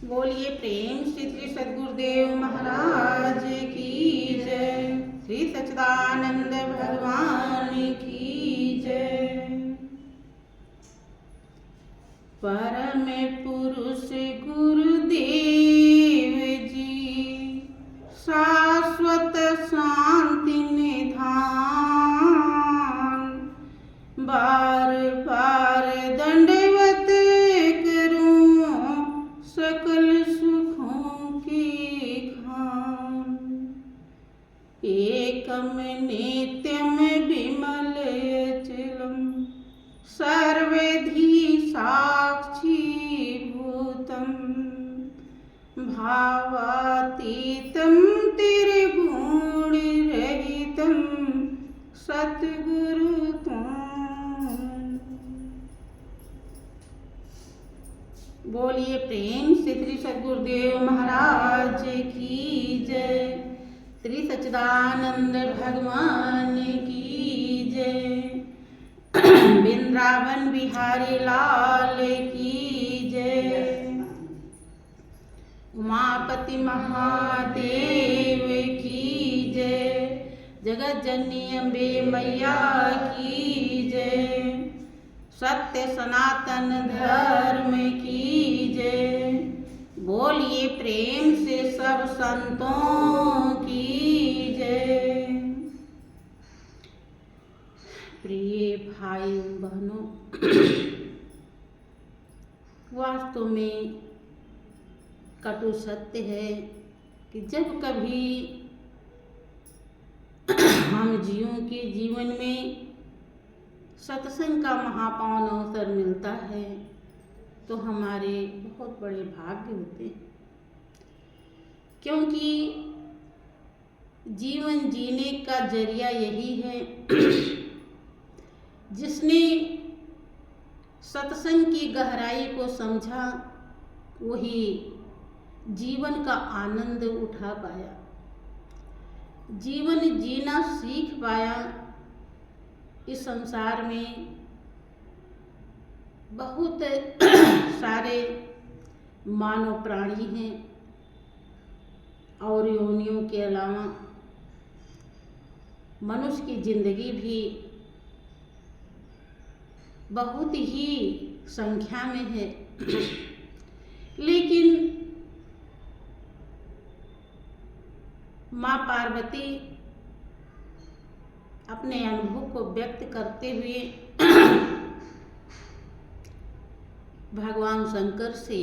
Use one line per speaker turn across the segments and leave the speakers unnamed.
बोलिए प्रेम श्री श्री सद्गुरुदेव महाराज की जय। श्री सच्चिदानंद भगवान की जय। परम पुरुष गुरुदेव जी शाश्वत शांति निधान, बार बार दंडवत करूं सकल सुखों की खान। एकम नित्यम विमल अचलम सर्वधि साक्षी भूतम, भावातीतं त्रिगुण रहितं सतगुरु तुम। बोलिए प्रेम से श्री सद्गुरुदेव महाराज की जय। श्री सच्चिदानंद भगवान की जय। वृंदावन बिहारी लाल की जय। उमापति महादेव की जय। जगत जननी अम्बे मैया की जय। सत्य सनातन धर्म की जय। बोलिए प्रेम से सब संतों की जय। प्रिय भाई बहनों, वास्तव में कटु सत्य है कि जब कभी हम जीवों के जीवन में सत्संग का महापावन अवसर मिलता है तो हमारे बहुत बड़े भाग्य होते हैं, क्योंकि जीवन जीने का जरिया यही है। जिसने सत्संग की गहराई को समझा वही जीवन का आनंद उठा पाया, जीवन जीना सीख पाया। इस संसार में बहुत सारे मानव प्राणी हैं और योनियों के अलावा मनुष्य की जिंदगी भी बहुत ही संख्या में है। लेकिन माँ पार्वती अपने अनुभव को व्यक्त करते हुए भगवान शंकर से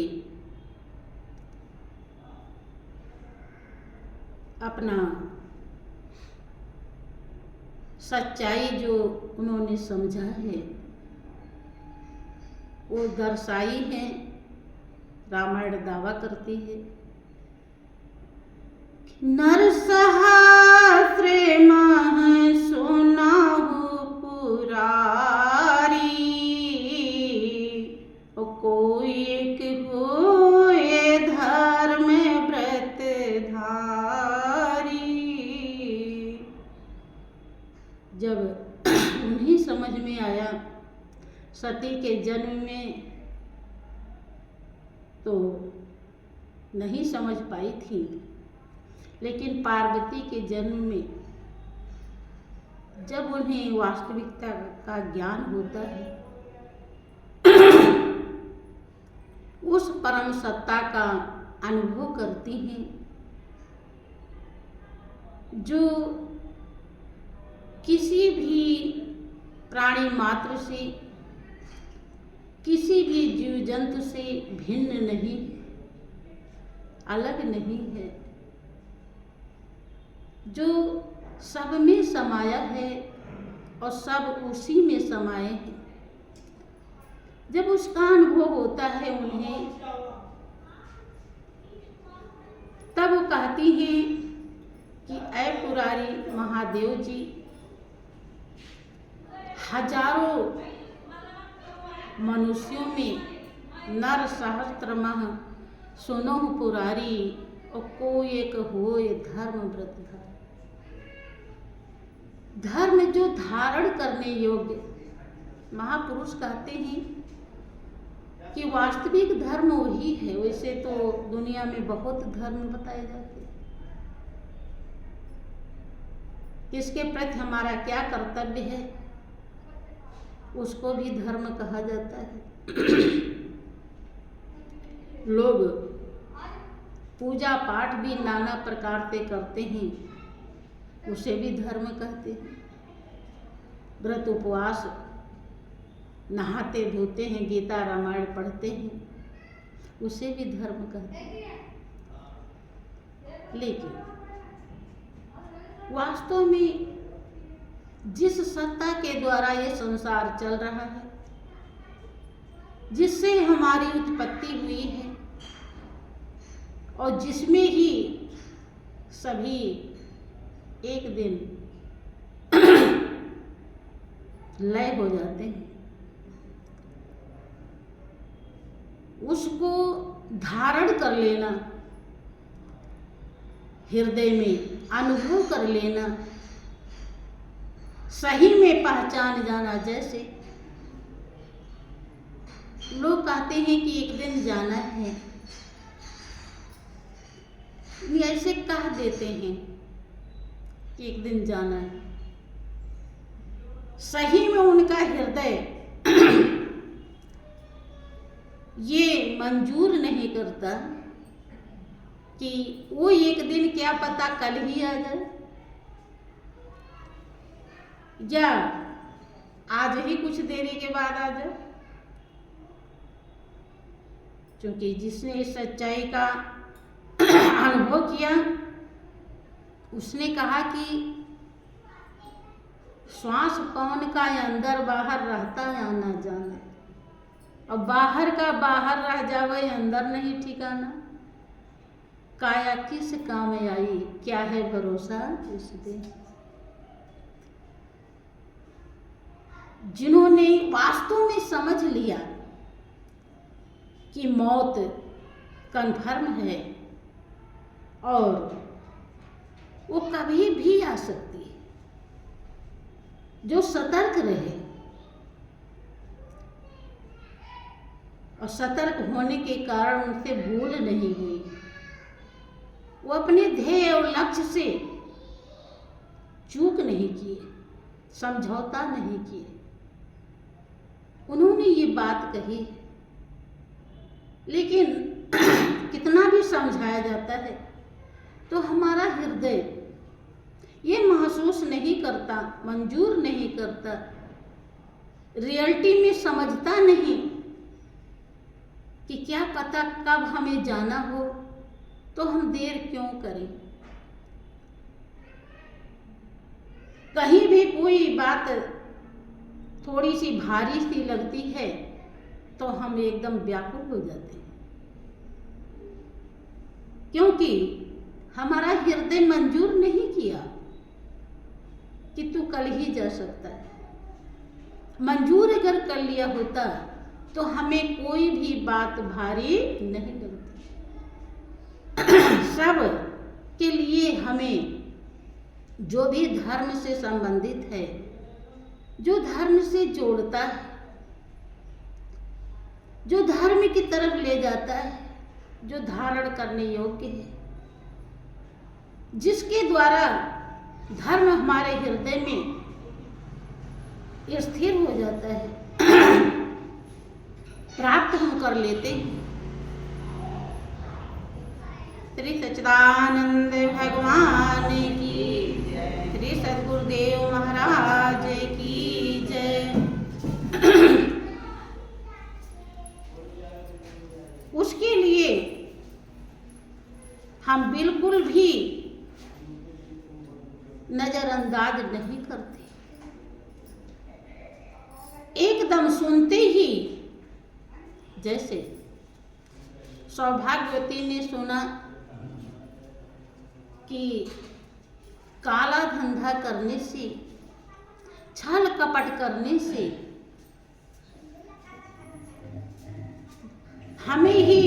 अपना सच्चाई जो उन्होंने समझा है वो दर्शाई है। रामायण दावा करती है, नरसहस्रे मह सुनाहु पुरारी, कोई एक होए धर्म व्रत धारी। जब उन्हें समझ में आया सती के जन्म में तो नहीं समझ पाई थी, लेकिन पार्वती के जन्म में जब उन्हें वास्तविकता का ज्ञान होता है, उस परम सत्ता का अनुभव करती हैं जो किसी भी प्राणी मात्र से, किसी भी जीव जंतु से भिन्न नहीं, अलग नहीं है, जो सब में समाया है और सब उसी में समाये हैं। जब उसका अनुभव होता है उन्हें, तब वो कहती हैं कि ऐ पुरारी महादेव जी, हजारों मनुष्यों में नर सहस्त्रमह सुनो पुरारी, और कोई एक होए धर्म व्रत धारी। धर्म जो धारण करने योग्य, महापुरुष कहते हैं कि वास्तविक धर्म वही है। वैसे तो दुनिया में बहुत धर्म बताए जाते हैं, किसके प्रति हमारा क्या कर्तव्य है उसको भी धर्म कहा जाता है। लोग पूजा पाठ भी नाना प्रकार से करते हैं, उसे भी धर्म कहते हैं। व्रत उपवास, नहाते धोते हैं, गीता रामायण पढ़ते हैं, उसे भी धर्म कहते हैं। लेकिन वास्तव में जिस सत्ता के द्वारा ये संसार चल रहा है, जिससे हमारी उत्पत्ति हुई है और जिसमें ही सभी एक दिन लय हो जाते हैं, उसको धारण कर लेना, हृदय में अनुभव कर लेना, सही में पहचान जाना। जैसे लोग कहते हैं कि एक दिन जाना है, ऐसे कह देते हैं कि एक दिन जाना है, सही में उनका हृदय ये मंजूर नहीं करता कि वो एक दिन क्या पता कल ही आ जाए या आज ही कुछ देरी के बाद आ जाए। क्योंकि जिसने इस सच्चाई का अनुभव किया उसने कहा कि श्वास कौन का अंदर बाहर रहता है आना जाना, और बाहर का बाहर रह जावे अंदर नहीं ठिकाना। काया किस काम आई, क्या है भरोसा इस दिन। जिन्होंने वास्तव में समझ लिया कि मौत कन्फर्म है और वो कभी भी आ सकती है, जो सतर्क रहे और सतर्क होने के कारण उनसे भूल नहीं हुई, वो अपने ध्येय और लक्ष्य से चूक नहीं किए, समझौता नहीं किए। उन्होंने ये बात कही, लेकिन कितना भी समझाया जाता है तो हमारा हृदय ये महसूस नहीं करता, मंजूर नहीं करता, रियलिटी में समझता नहीं कि क्या पता कब हमें जाना हो तो हम देर क्यों करें। कहीं भी कोई बात थोड़ी सी भारी सी लगती है तो हम एकदम व्याकुल हो जाते हैं, क्योंकि हमारा हृदय मंजूर नहीं किया कि तू कल ही जा सकता है। मंजूर अगर कर लिया होता तो हमें कोई भी बात भारी नहीं लगती। सब के लिए हमें जो भी धर्म से संबंधित है, जो धर्म से जोड़ता है, जो धर्म की तरफ ले जाता है, जो धारण करने योग्य है, जिसके द्वारा धर्म हमारे हृदय में स्थिर हो जाता है, प्राप्त हम कर लेते हैं। श्री सच्चिदानंद भगवान की, श्री सद्गुरुदेव महाराज की जय। उसके लिए हम बिल्कुल भी नजरअंदाज नहीं करते। एकदम सुनते ही, जैसे सौभाग्यवती ने सुना कि काला धंधा करने से, छल कपट करने से हमें ही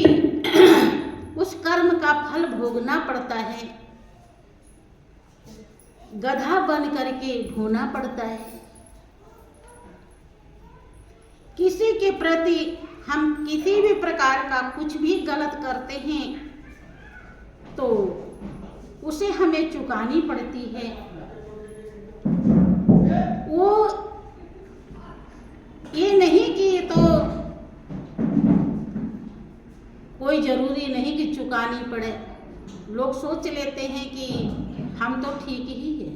उस कर्म का फल भोगना पड़ता है, गधा बन करके ढोना पड़ता है। किसी के प्रति हम किसी भी प्रकार का कुछ भी गलत करते हैं तो उसे हमें चुकानी पड़ती है। वो ये नहीं कि तो कोई ज़रूरी नहीं कि चुकानी पड़े। लोग सोच लेते हैं कि हम तो ठीक ही हैं,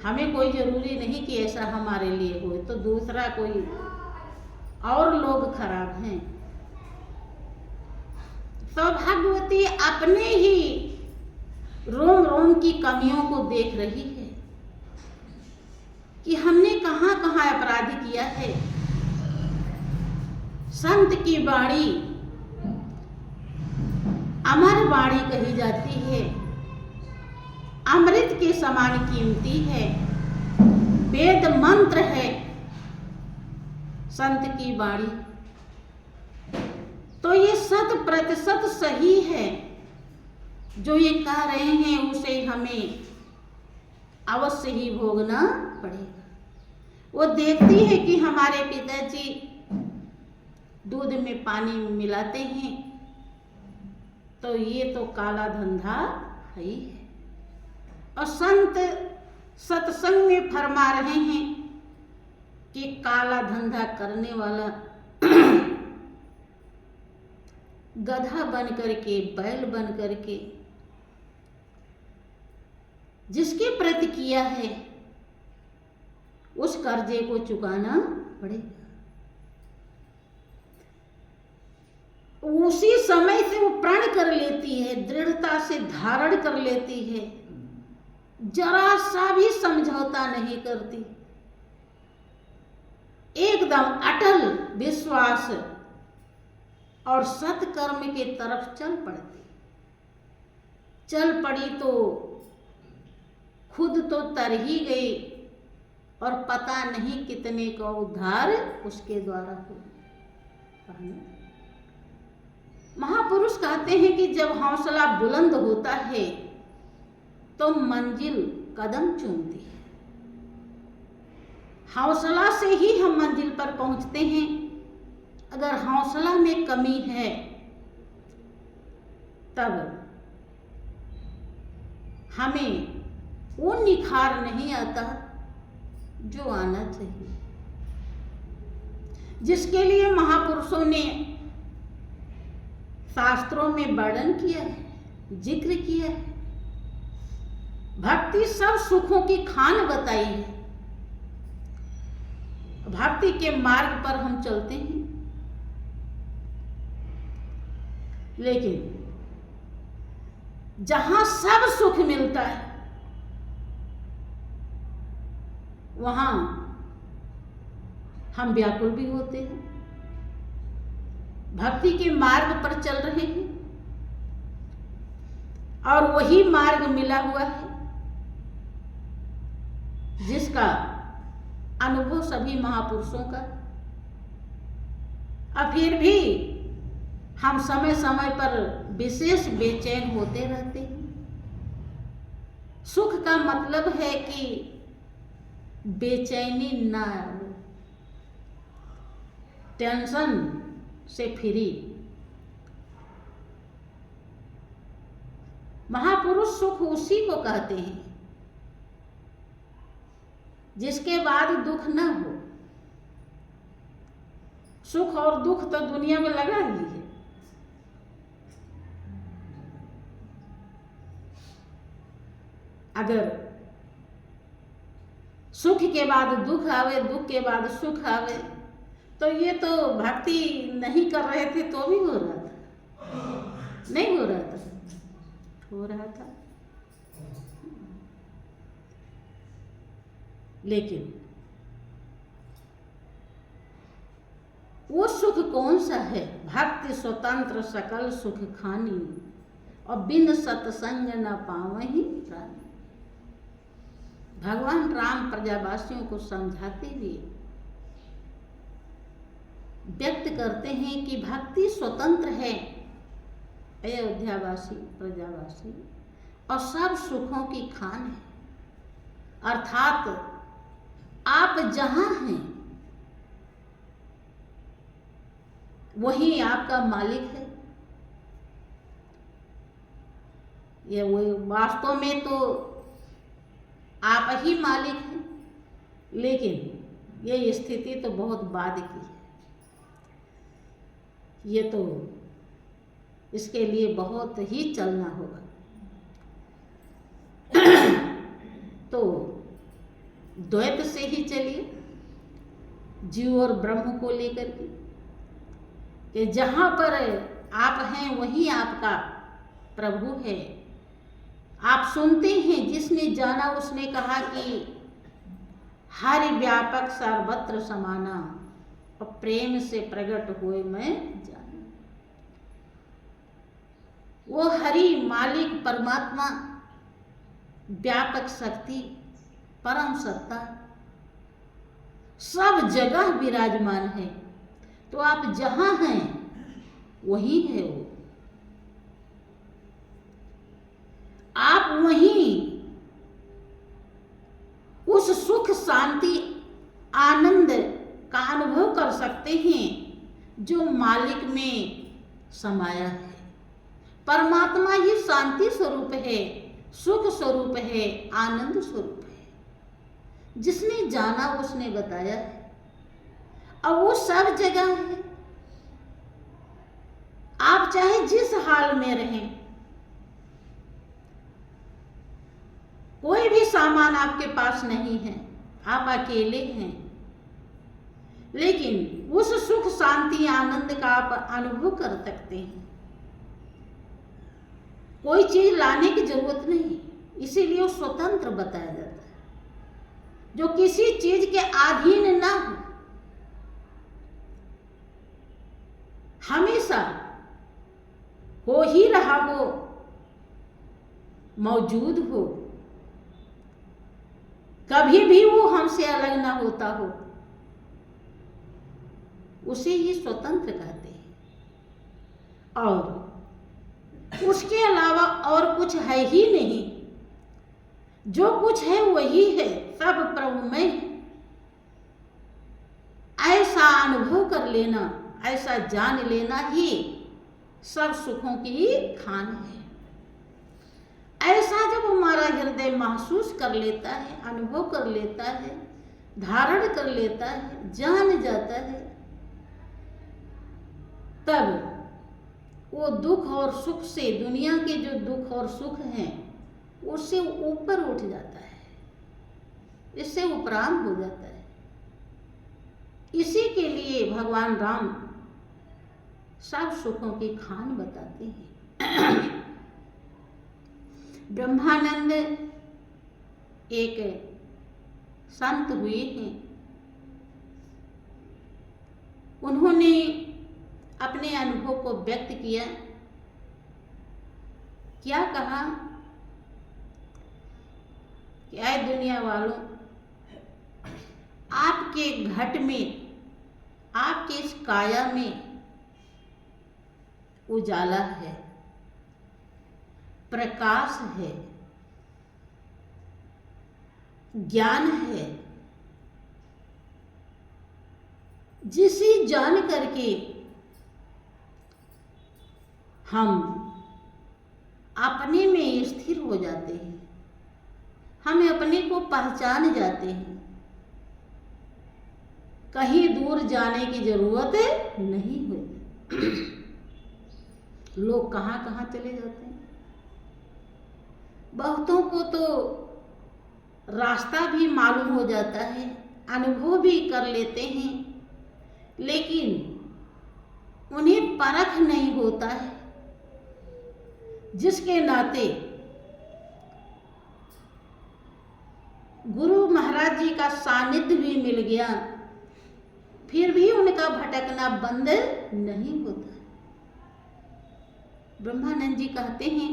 हमें कोई ज़रूरी नहीं कि ऐसा हमारे लिए हो, तो दूसरा कोई और लोग खराब हैं। तो भगवती अपने ही रोम रोम की कमियों को देख रही है कि हमने कहाँ कहाँ अपराध किया है। संत की वाणी अमर वाणी कही जाती है, अमृत के समान कीमती है, वेद मंत्र है संत की वाणी। तो ये 100% सही है। जो ये कह रहे हैं उसे हमें अवश्य ही भोगना पड़ेगा। वो देखती है कि हमारे पिताजी दूध में पानी मिलाते हैं, तो ये तो काला धंधा है ही है। और संत सत्संग में फरमा रहे हैं कि काला धंधा करने वाला गधा बन करके, बैल बन करके जिसके प्रति किया है उस कर्जे को चुकाना पड़ेगा। उसी समय से वो प्रण कर लेती है, दृढ़ता से धारण कर लेती है, जरा सा भी समझौता नहीं करती, एकदम अटल विश्वास और सत्कर्म के तरफ चल पड़ती। चल पड़ी तो खुद तो तर ही गई और पता नहीं कितने का उद्धार उसके द्वारा हुआ। महापुरुष कहते हैं कि जब हौसला बुलंद होता है तो मंजिल कदम चूमती है। हौसला से ही हम मंजिल पर पहुंचते हैं। अगर हौसला में कमी है तब हमें वो निखार नहीं आता जो आना चाहिए, जिसके लिए महापुरुषों ने शास्त्रों में वर्णन किया है, जिक्र किया है। भक्ति सब सुखों की खान बताई है। भक्ति के मार्ग पर हम चलते हैं, लेकिन जहां सब सुख मिलता है वहां हम व्याकुल भी होते हैं। भक्ति के मार्ग पर चल रहे हैं और वही मार्ग मिला हुआ है जिसका अनुभव सभी महापुरुषों का। और फिर भी हम समय समय पर विशेष बेचैन होते रहते हैं। सुख का मतलब है कि बेचैनी ना, टेंशन से फ्री। महापुरुष सुख उसी को कहते हैं जिसके बाद दुख ना हो। सुख और दुख तो दुनिया में लगा ही है। अगर सुख के बाद दुख आवे, दुख के बाद सुख आवे, तो ये तो भक्ति नहीं कर रहे थे तो भी हो रहा था, नहीं हो रहा था, हो रहा था। लेकिन वो सुख कौन सा है? भक्ति स्वतंत्र सकल सुख खानी, और बिन सत्संग न पावहीं प्राणी। भगवान राम प्रजावासियों को समझाते हुए व्यक्त करते हैं कि भक्ति स्वतंत्र है अयोध्यावासी, प्रजावासी, और सब सुखों की खान है। अर्थात आप जहां हैं वही आपका मालिक है। ये वही वास्तव में तो आप ही मालिक हैं, लेकिन ये स्थिति तो बहुत बाद की है। ये तो इसके लिए बहुत ही चलना होगा। तो द्वैत से ही चलिए, जीव और ब्रह्म को लेकर के, कि जहाँ पर आप हैं वहीं आपका प्रभु है। आप सुनते हैं, जिसने जाना उसने कहा कि हरि व्यापक सर्वत्र समाना, और प्रेम से प्रकट हुए मैं जाना। वो हरि मालिक परमात्मा व्यापक शक्ति परम सत्ता सब जगह विराजमान है। तो आप जहां हैं वही है वो। आप वहीं उस सुख शांति आनंद का अनुभव कर सकते हैं जो मालिक में समाया है। परमात्मा ही शांति स्वरूप है, सुख स्वरूप है, आनंद स्वरूप है। जिसने जाना उसने बताया है, और वो सब जगह है। आप चाहे जिस हाल में रहें, कोई भी सामान आपके पास नहीं है, आप अकेले हैं, लेकिन उस सुख शांति आनंद का आप अनुभव कर सकते हैं। कोई चीज लाने की जरूरत नहीं, इसीलिए वो स्वतंत्र बताया जाता है, जो किसी चीज के अधीन ना हो, हमेशा हो ही रहा हो, मौजूद हो, कभी भी वो हमसे अलग ना होता हो, उसे ही स्वतंत्र कहते हैं। और उसके अलावा और कुछ है ही नहीं। जो कुछ है वही है, सब प्रभुमय है। ऐसा अनुभव कर लेना, ऐसा जान लेना ही सब सुखों की खान है। ऐसा जब हमारा हृदय महसूस कर लेता है, अनुभव कर लेता है, धारण कर लेता है, जान जाता है, तब वो दुख और सुख से, दुनिया के जो दुख और सुख हैं, उससे ऊपर उठ जाता है, इससे उपराम हो जाता है। इसी के लिए भगवान राम सब सुखों की खान बताते हैं। ब्रह्मानंद एक संत हुए हैं, उन्होंने अपने अनुभव को व्यक्त किया। क्या कहा कि ऐ दुनिया वालों, आपके घट में, आपके इस काया में उजाला है, प्रकाश है, ज्ञान है, जिसे जान करके हम अपने में स्थिर हो जाते हैं, हम अपने को पहचान जाते हैं, कहीं दूर जाने की जरूरत नहीं होती। लोग कहाँ कहाँ चले जाते हैं। बहुतों को तो रास्ता भी मालूम हो जाता है, अनुभव भी कर लेते हैं, लेकिन उन्हें परख नहीं होता है, जिसके नाते गुरु महाराज जी का सानिध्य भी मिल गया, फिर भी उनका भटकना बंद नहीं होता। ब्रह्मानंद जी कहते हैं,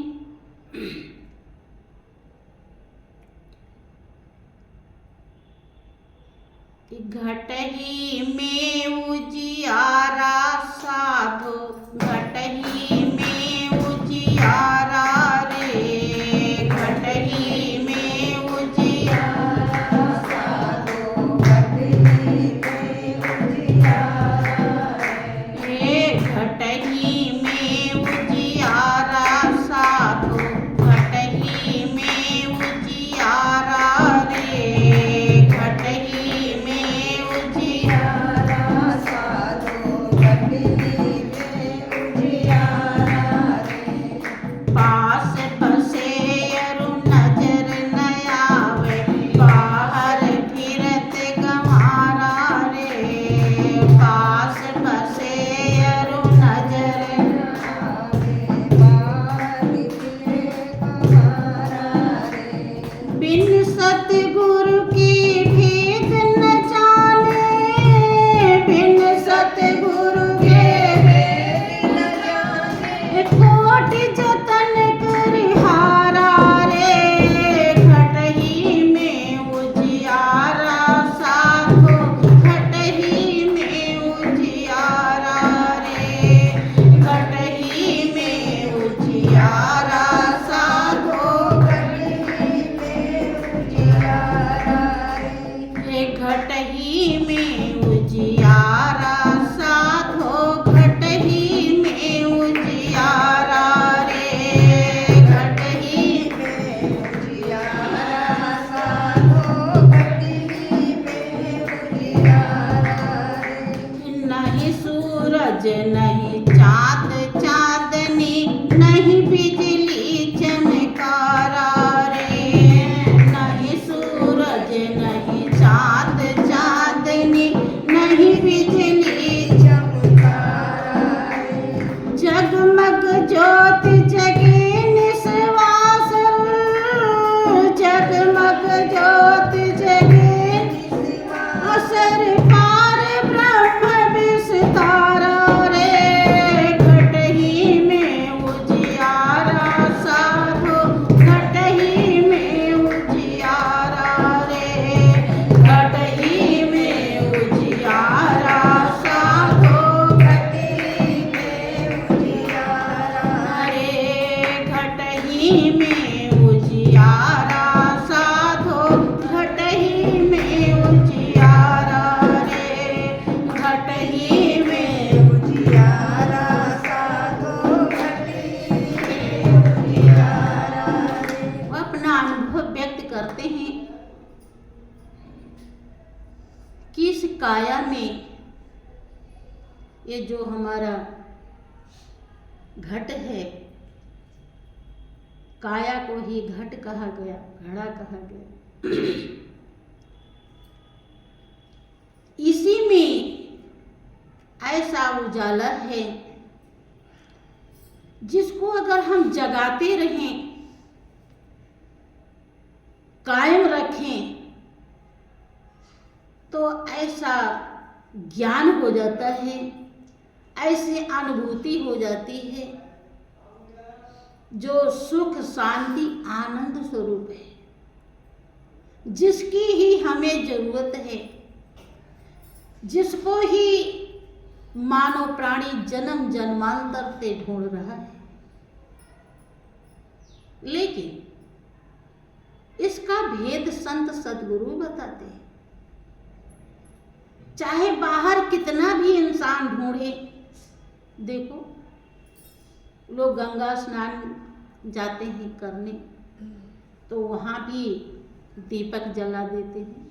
घटही में उजियारा साधो, घटही में उजियारा रे, घटही में उजियारा साधो, घटही में उजियारा रे,
घटनी में उजियारा रे।
पास बसे अरु नजर न आवे, बाहर फिरत गंवारा रे। पास बसे अरु नजर बिन सतगुरु की भेद न जाने, बिन सतगुरु के भेद न जाने। कोट जतन करिहारा रे, घटही में उजियारा साधो, घटही में उजियारा रे। घटही में उजियारा साधो, घटही में उजियारा साधो, घटही में उजियारा रे। घटही में
उजियारा साधो, घटनी में उजियारा रे।
नहीं सूरज नहीं चाँद चाँदनी, नहीं बिजली चमकारा रे। नहीं सूरज नहीं चाँद चाँदनी, नहीं बिजली
चमकारा रे।
जगमग ज्योत जगे निस्वासर, जगमग ज्योत जगे असर पार ब्रह्म विस्तारा रे। घटही में उजियारा साधो, घटही में उजियारा रे। घटही में उजियारा साधो,
घटनी में उजियारा
रे। घटही में उजियारा साधो, घटही में उजियारा रे। घटही में
उजियारा साधो, घटनी में उजियारा रे।
वो अपना अनुभव व्यक्त करते हैं कि इस काया में ये जो हमारा घट है, काया को ही घट कहा गया, घड़ा कहा गया। इसी में ऐसा उजाला है जिसको अगर हम जगाते रहें, कायम रखें, तो ऐसा ज्ञान हो जाता है, ऐसी अनुभूति हो जाती है जो सुख शांति आनंद स्वरूप है, जिसकी ही हमें जरूरत है, जिसको ही मानव प्राणी जन्म जन्मांतर से ढूंढ रहा है। लेकिन इसका भेद संत सद्गुरु बताते हैं। चाहे बाहर कितना भी इंसान ढूंढे, देखो लोग गंगा स्नान जाते हैं करने, तो वहाँ भी दीपक जला देते हैं,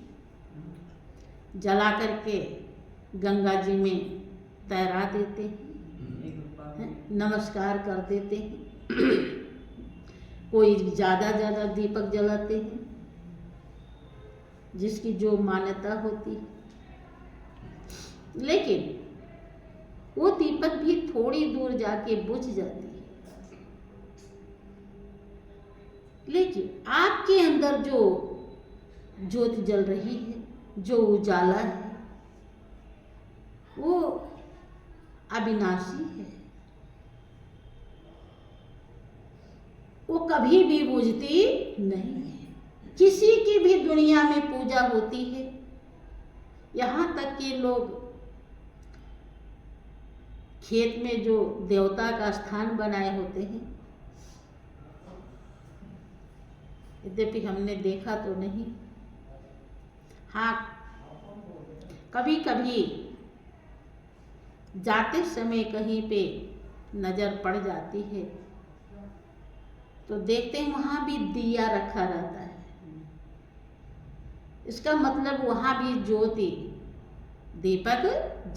जला करके गंगा जी में तैरा देते हैं, नमस्कार कर देते हैं। कोई ज़्यादा दीपक जलाते हैं, जिसकी जो मान्यता होती है। लेकिन वो दीपक भी थोड़ी दूर जाके बुझ जाती है। लेकिन आपके अंदर जो ज्योति जल रही है, जो उजाला है, वो अविनाशी है, वो कभी भी बुझती नहीं है। किसी की भी दुनिया में पूजा होती है, यहाँ तक कि लोग खेत में जो देवता का स्थान बनाए होते हैं, यद्यपि हमने देखा तो नहीं, हाँ कभी कभी जाते समय कहीं पे नजर पड़ जाती है तो देखते हैं वहाँ भी दिया रखा रहता है। इसका मतलब वहाँ भी ज्योति दीपक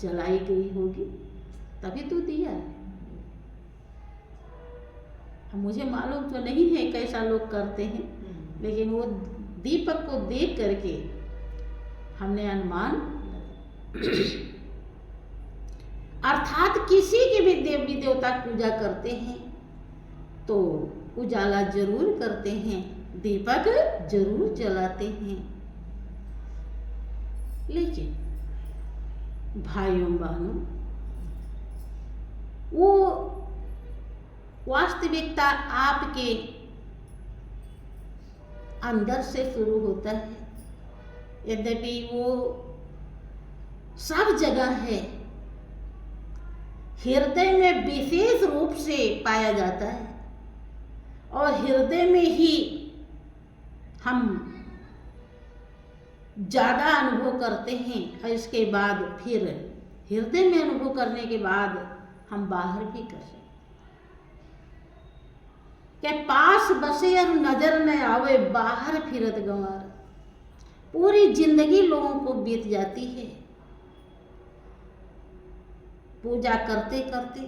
जलाई गई होगी। तभी तो दिया। अब मुझे मालूम तो नहीं है कैसा लोग करते हैं, लेकिन वो दीपक को देख करके हमने अनुमान अर्थात किसी के भी देवी देवता पूजा करते हैं तो उजाला जरूर करते हैं, दीपक जरूर जलाते हैं। लेकिन भाइयों बहनों, वो वास्तविकता आपके अंदर से शुरू होता है। यद्यपि वो सब जगह है, हृदय में विशेष रूप से पाया जाता है और हृदय में ही हम ज़्यादा अनुभव करते हैं और इसके बाद फिर हृदय में अनुभव करने के बाद हम बाहर भी कर सकते। के पास बसे और नजर न आवे, बाहर फिरत गंवार। पूरी जिंदगी लोगों को बीत जाती है पूजा करते करते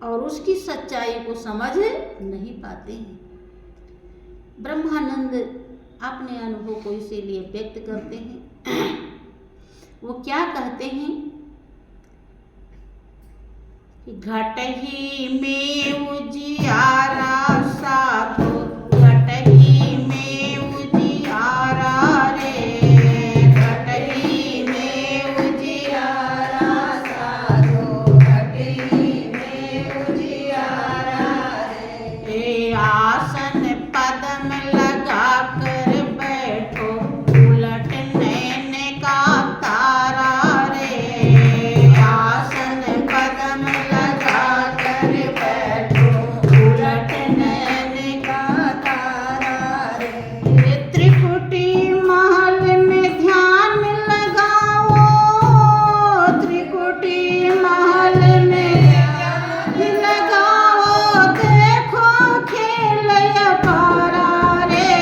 और उसकी सच्चाई को समझ नहीं पाते हैं। ब्रह्मानंद अपने अनुभव को इसीलिए व्यक्त करते हैं। वो क्या कहते हैं कि घट ही में उजियारा साधो, घट ही में उजियारा रे, घट ही में उजियारा
साधो, घट ही में उजियारा रे।
ए आसन पदम लगा कर बैठो, उलट नैन का तारा रे। आसन पदम लगा कर बैठो, उलट नैन का तारा रे। त्रिकुटी महल में ध्यान लगाओ, त्रिकुटी महल में ध्यान लगाओ, देखो खेल अपारा रे।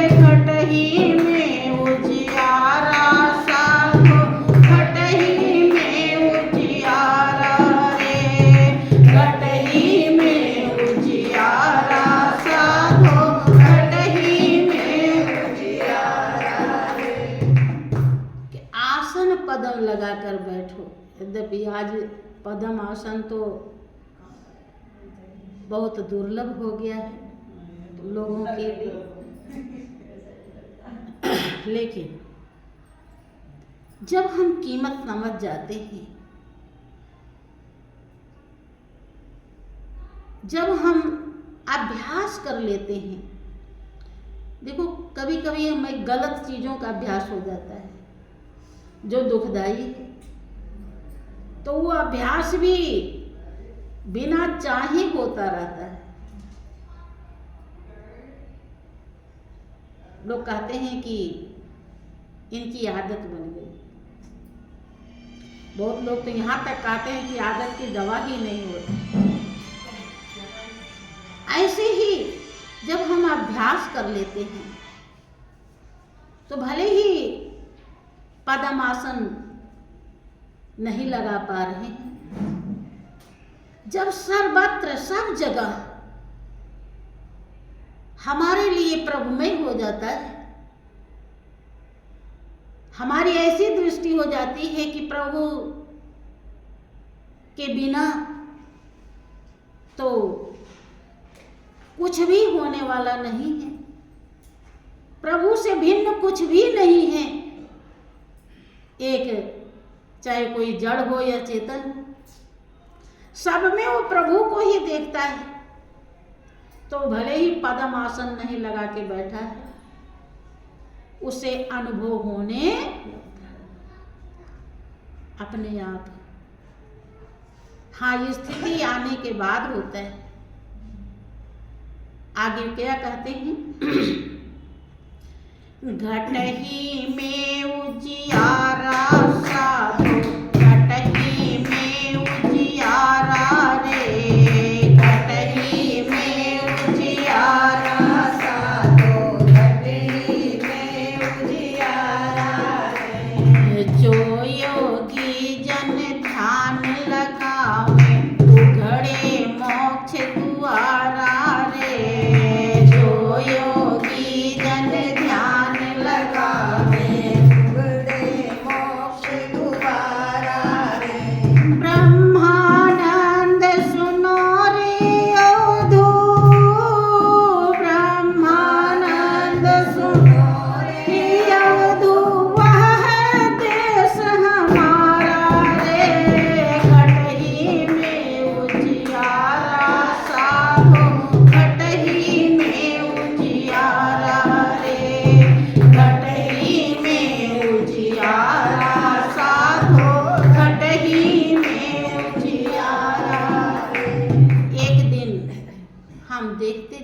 घट ही में उजियारा साधो, घट ही में उजियारा रे, घट ही में उजियारा साधो, घट ही में उजियारा रे। कि आसन पदम लगाकर बैठो। यद्यपि आज पद्म आसन तो बहुत दुर्लभ हो गया है लोगों के लिए, लेकिन जब हम कीमत समझ जाते हैं, जब हम अभ्यास कर लेते हैं, देखो कभी कभी हमें गलत चीज़ों का अभ्यास हो जाता है जो दुखदाई है, तो वो अभ्यास भी बिना चाहे होता रहता है। लोग कहते हैं कि इनकी आदत बन गई। बहुत लोग तो यहाँ तक कहते हैं कि आदत की दवा ही नहीं होती। ऐसे ही जब हम अभ्यास कर लेते हैं तो भले ही पद्मासन नहीं लगा पा रहे हैं, जब सर्वत्र सब जगह हमारे लिए प्रभुमय हो जाता है, हमारी ऐसी दृष्टि हो जाती है कि प्रभु के बिना तो कुछ भी होने वाला नहीं है, प्रभु से भिन्न कुछ भी नहीं है। एक चाहे कोई जड़ हो या चेतन, सब में वो प्रभु को ही देखता है। तो भले ही पद्म आसन नहीं लगा के बैठा है, उसे अनुभव होने अपने आप। हाँ, ये स्थिति आने के बाद होता है। आगे क्या कहते हैं? घट ही में उजियारा साधो, घट ही में उजियारा रे, घट ही में उजियारा
साधो, घट ही में उजियारा रे।
जो योगी जन ध्यान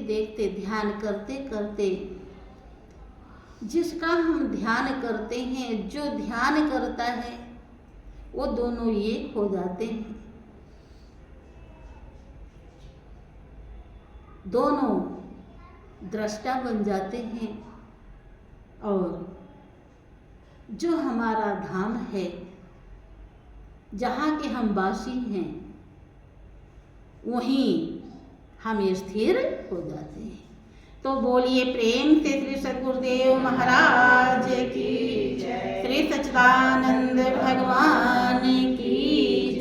देखते ध्यान करते करते जिसका हम ध्यान करते हैं, जो ध्यान करता है, वो दोनों एक हो जाते हैं। दोनों दृष्टा बन जाते हैं और जो हमारा धाम है, जहाँ के हम वासी हैं, वहीं हम स्थिर हो जाते हैं। तो बोलिए प्रेम से श्री सद्गुरुदेव महाराज की जय, श्री सच्चिदानंद भगवान